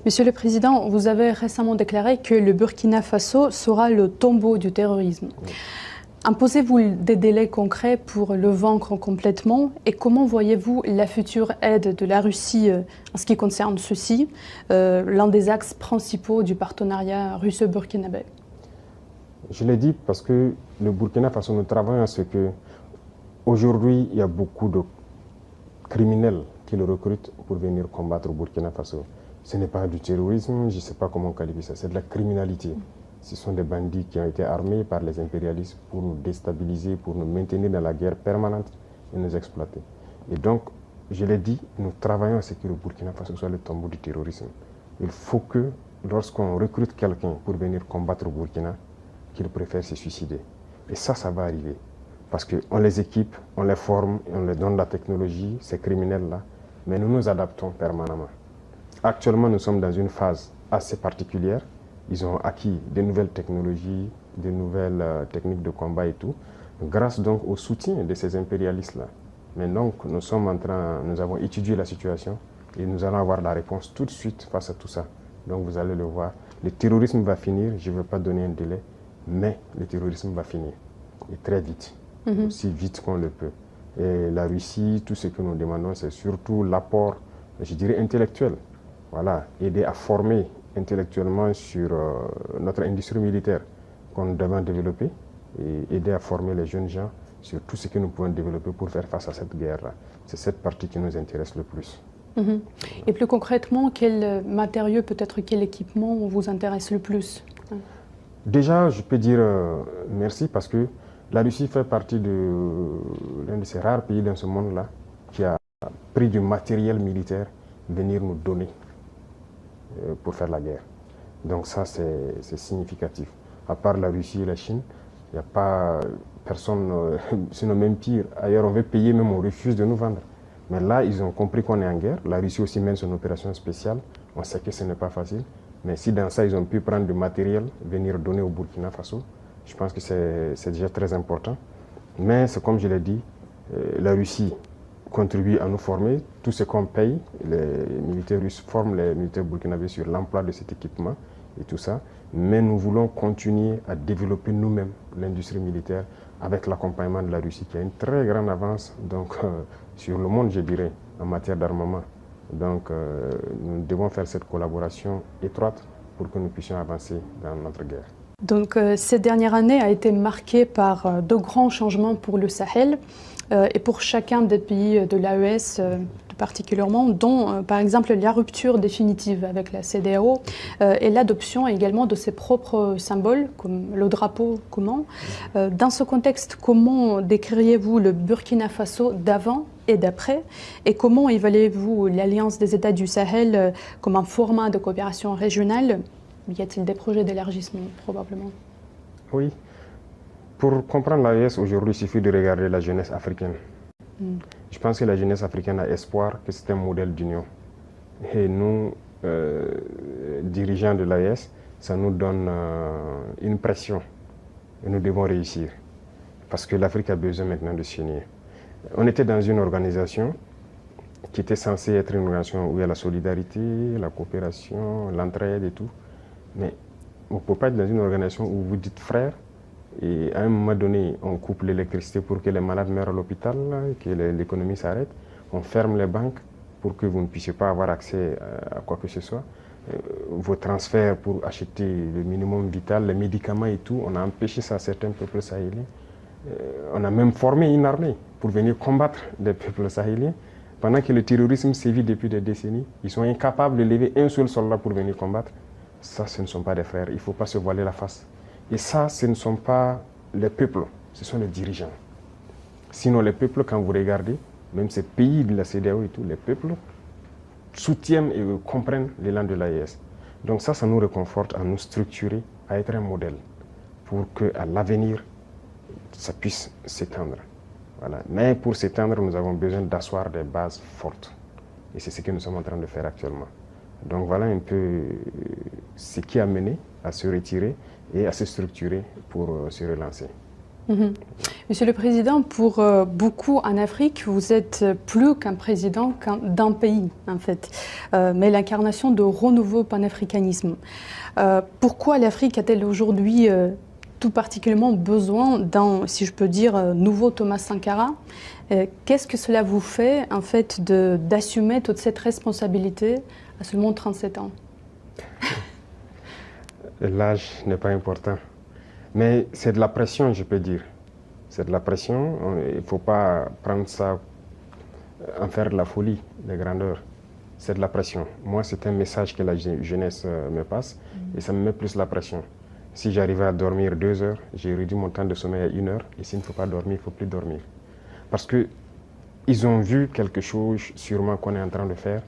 Monsieur le Président, vous avez récemment déclaré que le Burkina Faso sera le tombeau du terrorisme. Oui. Imposez-vous des délais concrets pour le vaincre complètement et comment voyez-vous la future aide de la Russie en ce qui concerne ceci, l'un des axes principaux du partenariat russo-burkinabé? Je l'ai dit parce que le Burkina Faso, nous travaillons à ce que aujourd'hui il y a beaucoup de criminels qui le recrutent pour venir combattre au Burkina Faso. Ce n'est pas du terrorisme, je ne sais pas comment qualifier ça, c'est de la criminalité. Ce sont des bandits qui ont été armés par les impérialistes pour nous déstabiliser, pour nous maintenir dans la guerre permanente et nous exploiter. Et donc, je l'ai dit, nous travaillons à ce que le Burkina Faso soit le tombeau du terrorisme. Il faut que lorsqu'on recrute quelqu'un pour venir combattre au Burkina, qu'il préfère se suicider. Et ça va arriver. Parce qu'on les équipe, on les forme, on leur donne la technologie, ces criminels-là, mais nous nous adaptons permanemment. Actuellement, nous sommes dans une phase assez particulière. Ils ont acquis de nouvelles technologies, de nouvelles techniques de combat et tout, grâce donc au soutien de ces impérialistes-là. Mais donc, nous avons étudié la situation et nous allons avoir la réponse tout de suite face à tout ça. Donc, vous allez le voir. Le terrorisme va finir, je ne veux pas donner un délai, mais le terrorisme va finir. Et très vite, aussi vite qu'on le peut. Et la Russie, tout ce que nous demandons, c'est surtout l'apport, je dirais, intellectuel. Voilà, aider à former intellectuellement sur notre industrie militaire qu'on doit développer et aider à former les jeunes gens sur tout ce que nous pouvons développer pour faire face à cette guerre-là. C'est cette partie qui nous intéresse le plus. Et plus concrètement, quel matériau, peut-être quel équipement vous intéresse le plus? Déjà, je peux dire merci parce que la Russie fait partie de l'un de ces rares pays dans ce monde-là qui a pris du matériel militaire venir nous donner pour faire la guerre. Donc ça, c'est significatif. À part la Russie et la Chine, il n'y a pas personne, sinon même pire. Ailleurs, on veut payer, même on refuse de nous vendre. Mais là, ils ont compris qu'on est en guerre. La Russie aussi mène son opération spéciale. On sait que ce n'est pas facile. Mais si dans ça, ils ont pu prendre du matériel, venir donner au Burkina Faso, je pense que c'est déjà très important. Mais c'est comme je l'ai dit, la Russie contribue à nous former. Tout ce qu'on paye, les militaires russes forment les militaires burkinabés sur l'emploi de cet équipement et tout ça. Mais nous voulons continuer à développer nous-mêmes l'industrie militaire avec l'accompagnement de la Russie qui a une très grande avance donc, sur le monde, je dirais, en matière d'armement. Donc nous devons faire cette collaboration étroite pour que nous puissions avancer dans notre guerre. Donc cette dernière année a été marquée par de grands changements pour le Sahel et pour chacun des pays de l'AES particulièrement, dont par exemple la rupture définitive avec la CEDEAO et l'adoption également de ses propres symboles comme le drapeau commun. Dans ce contexte, comment décririez-vous le Burkina Faso d'avant et d'après et comment évaluez-vous l'Alliance des États du Sahel comme un format de coopération régionale? Y a-t-il des projets d'élargissement, probablement? Oui. Pour comprendre l'AES, aujourd'hui, il suffit de regarder la jeunesse africaine. Je pense que la jeunesse africaine a espoir que c'est un modèle d'union. Et nous, dirigeants de l'AES, ça nous donne une pression. Et nous devons réussir. Parce que l'Afrique a besoin maintenant de s'unir. On était dans une organisation qui était censée être une organisation où il y a la solidarité, la coopération, l'entraide et tout. Mais on ne peut pas être dans une organisation où vous dites frères et à un moment donné, on coupe l'électricité pour que les malades meurent à l'hôpital, que l'économie s'arrête. On ferme les banques pour que vous ne puissiez pas avoir accès à quoi que ce soit. Vos transferts pour acheter le minimum vital, les médicaments et tout, on a empêché ça à certains peuples sahéliens. On a même formé une armée pour venir combattre les peuples sahéliens. Pendant que le terrorisme sévit depuis des décennies, ils sont incapables de lever un seul soldat pour venir combattre. Ça, ce ne sont pas des frères. Il ne faut pas se voiler la face. Et ça, ce ne sont pas les peuples, ce sont les dirigeants. Sinon, les peuples, quand vous regardez, même ces pays de la CEDEAO et tout, les peuples soutiennent et comprennent l'élan de l'AES. Donc ça nous réconforte à nous structurer, à être un modèle pour qu'à l'avenir, ça puisse s'étendre. Voilà. Mais pour s'étendre, nous avons besoin d'asseoir des bases fortes. Et c'est ce que nous sommes en train de faire actuellement. Donc voilà un peu ce qui a mené à se retirer et à se structurer pour se relancer. Monsieur le Président, pour beaucoup en Afrique, vous êtes plus qu'un président d'un pays, en fait, mais l'incarnation de renouveau panafricanisme. Pourquoi l'Afrique a-t-elle aujourd'hui tout particulièrement besoin d'un, si je peux dire, nouveau Thomas Sankara? Qu'est-ce que cela vous fait, en fait, d'assumer toute cette responsabilité à seulement 37 ans? L'âge n'est pas important, mais c'est de la pression, je peux dire. C'est de la pression, il ne faut pas prendre ça, en faire de la folie, de grandeur. C'est de la pression. Moi, c'est un message que la jeunesse me passe et ça me met plus la pression. Si j'arrivais à dormir 2 heures, j'ai réduit mon temps de sommeil à 1 heure et s'il ne faut pas dormir, il ne faut plus dormir. Parce qu'ils ont vu quelque chose sûrement qu'on est en train de faire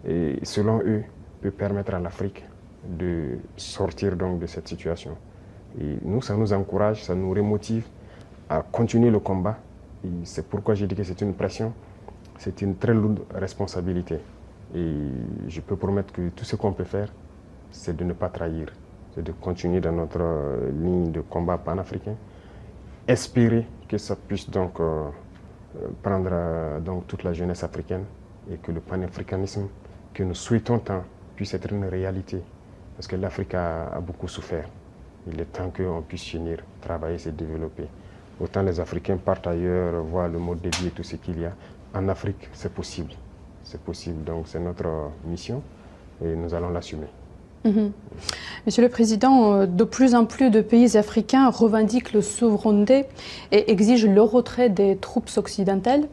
et selon eux, peut permettre à l'Afrique de sortir donc de cette situation. Et nous, ça nous encourage, ça nous remotive à continuer le combat. Et c'est pourquoi j'ai dit que c'est une pression, c'est une très lourde responsabilité. Et je peux promettre que tout ce qu'on peut faire, c'est de ne pas trahir, c'est de continuer dans notre ligne de combat panafricain, espérer que ça puisse donc prendre donc toute la jeunesse africaine et que le panafricanisme que nous souhaitons tant puisse être une réalité. Parce que l'Afrique a beaucoup souffert. Il est temps qu'on puisse finir, travailler, se développer. Autant les Africains partent ailleurs, voient le mode de vie et tout ce qu'il y a. En Afrique, c'est possible. C'est possible. Donc c'est notre mission et nous allons l'assumer. Monsieur le Président, de plus en plus de pays africains revendiquent la souveraineté et exigent le retrait des troupes occidentales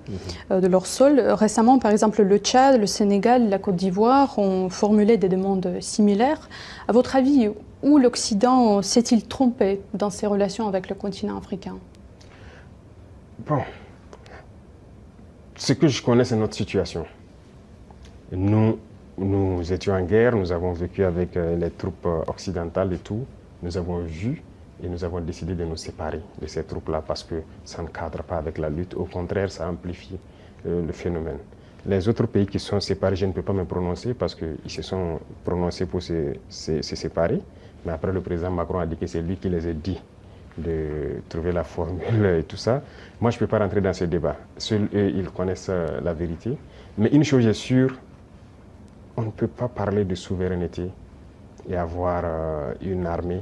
de leur sol. Récemment, par exemple, le Tchad, le Sénégal, la Côte d'Ivoire ont formulé des demandes similaires. À votre avis, où l'Occident s'est-il trompé dans ses relations avec le continent africain? Bon, ce que je connais, c'est notre situation. Nous étions en guerre, nous avons vécu avec les troupes occidentales et tout. Nous avons vu et nous avons décidé de nous séparer de ces troupes-là parce que ça ne cadre pas avec la lutte. Au contraire, ça amplifie le phénomène. Les autres pays qui sont séparés, je ne peux pas me prononcer parce qu'ils se sont prononcés pour se séparer. Mais après, le président Macron a dit que c'est lui qui les a dit de trouver la formule et tout ça. Moi, je ne peux pas rentrer dans ce débat. Seuls eux, ils connaissent la vérité. Mais une chose est sûre, on ne peut pas parler de souveraineté et avoir une armée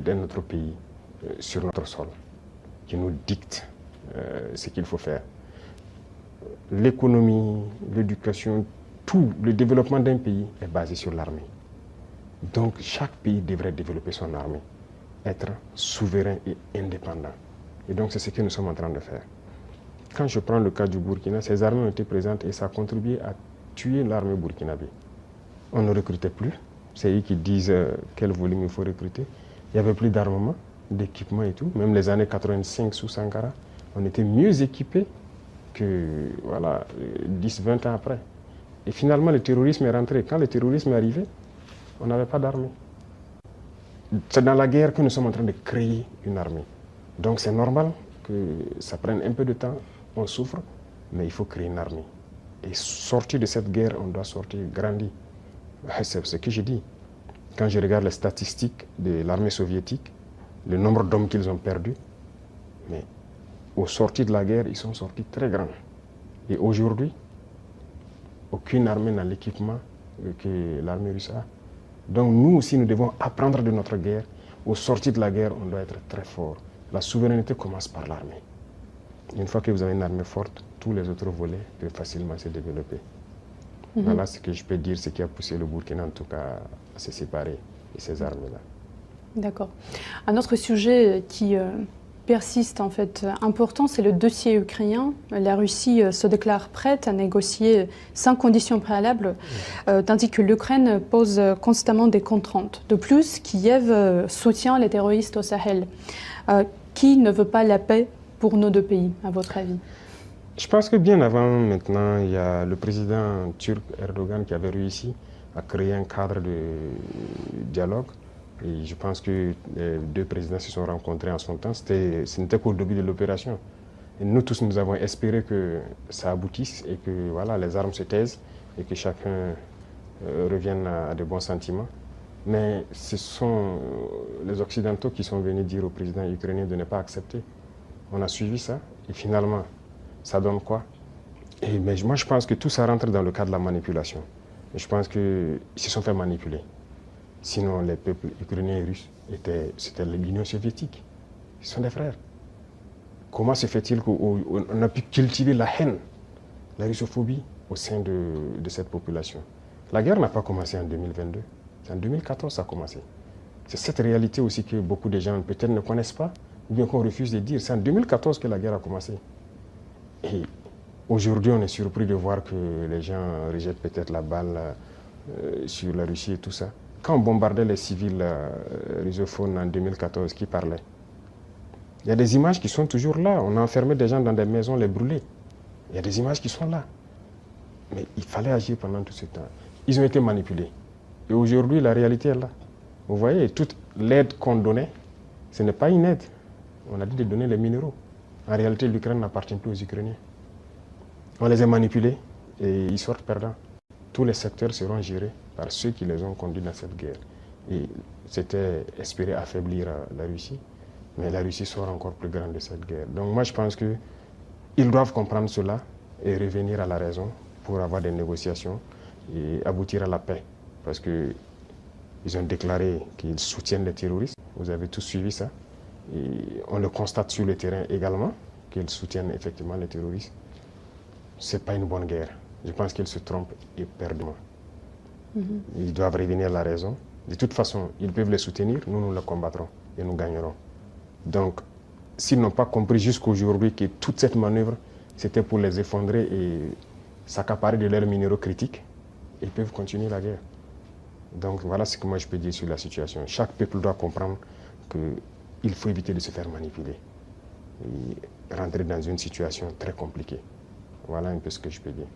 d'un autre pays sur notre sol qui nous dicte ce qu'il faut faire. L'économie, l'éducation, tout le développement d'un pays est basé sur l'armée. Donc chaque pays devrait développer son armée, être souverain et indépendant. Et donc c'est ce que nous sommes en train de faire. Quand je prends le cas du Burkina, ces armées ont été présentes et ça a contribué à tuer l'armée burkinabé. On ne recrutait plus. C'est eux qui disent quel volume il faut recruter. Il n'y avait plus d'armement, d'équipement et tout. Même les années 85 sous Sankara, on était mieux équipés que voilà, 10-20 ans après. Et finalement, le terrorisme est rentré. Quand le terrorisme est arrivé, on n'avait pas d'armée. C'est dans la guerre que nous sommes en train de créer une armée. Donc c'est normal que ça prenne un peu de temps, on souffre, mais il faut créer une armée. Et sortir de cette guerre, on doit sortir grandi. C'est ce que je dis. Quand je regarde les statistiques de l'armée soviétique, le nombre d'hommes qu'ils ont perdus, mais au sortir de la guerre, ils sont sortis très grands. Et aujourd'hui, aucune armée n'a l'équipement que l'armée russe a. Donc nous aussi, nous devons apprendre de notre guerre. Au sortir de la guerre, on doit être très fort. La souveraineté commence par l'armée. Une fois que vous avez une armée forte, tous les autres volets peuvent facilement se développer. Voilà ce que je peux dire, ce qui a poussé le Burkina en tout cas à se séparer de ces armes-là. D'accord. Un autre sujet qui persiste en fait important, c'est le dossier ukrainien. La Russie se déclare prête à négocier sans conditions préalables, tandis que l'Ukraine pose constamment des contraintes. De plus, Kiev soutient les terroristes au Sahel. Qui ne veut pas la paix pour nos deux pays, à votre avis? Je pense que bien avant, maintenant, il y a le président turc Erdogan qui avait réussi à créer un cadre de dialogue. Et je pense que les deux présidents se sont rencontrés en son temps. Ce n'était qu'au début de l'opération. Et nous tous, nous avons espéré que ça aboutisse et que voilà, les armes se taisent et que chacun revienne à de bons sentiments. Mais ce sont les Occidentaux qui sont venus dire au président ukrainien de ne pas accepter. On a suivi ça et finalement, ça donne quoi? Mais moi, je pense que tout ça rentre dans le cadre de la manipulation. Et je pense qu'ils se sont fait manipuler. Sinon, les peuples ukrainiens et russes, c'était l'Union soviétique. Ils sont des frères. Comment se fait-il qu'on a pu cultiver la haine, la russophobie au sein de cette population? La guerre n'a pas commencé en 2022. C'est en 2014 que ça a commencé. C'est cette réalité aussi que beaucoup de gens peut-être ne connaissent pas, ou bien qu'on refuse de dire. C'est en 2014 que la guerre a commencé. Et aujourd'hui, on est surpris de voir que les gens rejettent peut-être la balle sur la Russie et tout ça. Quand on bombardait les civils russophones en 2014, qui parlaient? Il y a des images qui sont toujours là. On a enfermé des gens dans des maisons, les brûlés. Il y a des images qui sont là. Mais il fallait agir pendant tout ce temps. Ils ont été manipulés. Et aujourd'hui, la réalité est là. Vous voyez, toute l'aide qu'on donnait, ce n'est pas une aide. On a dit de donner les minéraux. En réalité, l'Ukraine n'appartient plus aux Ukrainiens. On les a manipulés et ils sortent perdants. Tous les secteurs seront gérés par ceux qui les ont conduits dans cette guerre. Et c'était espérer affaiblir la Russie, mais la Russie sort encore plus grande de cette guerre. Donc moi je pense qu'ils doivent comprendre cela et revenir à la raison pour avoir des négociations et aboutir à la paix. Parce qu'ils ont déclaré qu'ils soutiennent les terroristes. Vous avez tous suivi ça. Et on le constate sur le terrain également, qu'ils soutiennent effectivement les terroristes. Ce n'est pas une bonne guerre. Je pense qu'ils se trompent éperdument. Ils doivent revenir à la raison. De toute façon, ils peuvent les soutenir, nous les combattrons et nous gagnerons. Donc, s'ils n'ont pas compris jusqu'aujourd'hui que toute cette manœuvre, c'était pour les effondrer et s'accaparer de leurs minéraux critiques, ils peuvent continuer la guerre. Donc voilà ce que moi je peux dire sur la situation. Chaque peuple doit comprendre qu'il faut éviter de se faire manipuler et rentrer dans une situation très compliquée. Voilà un peu ce que je peux dire.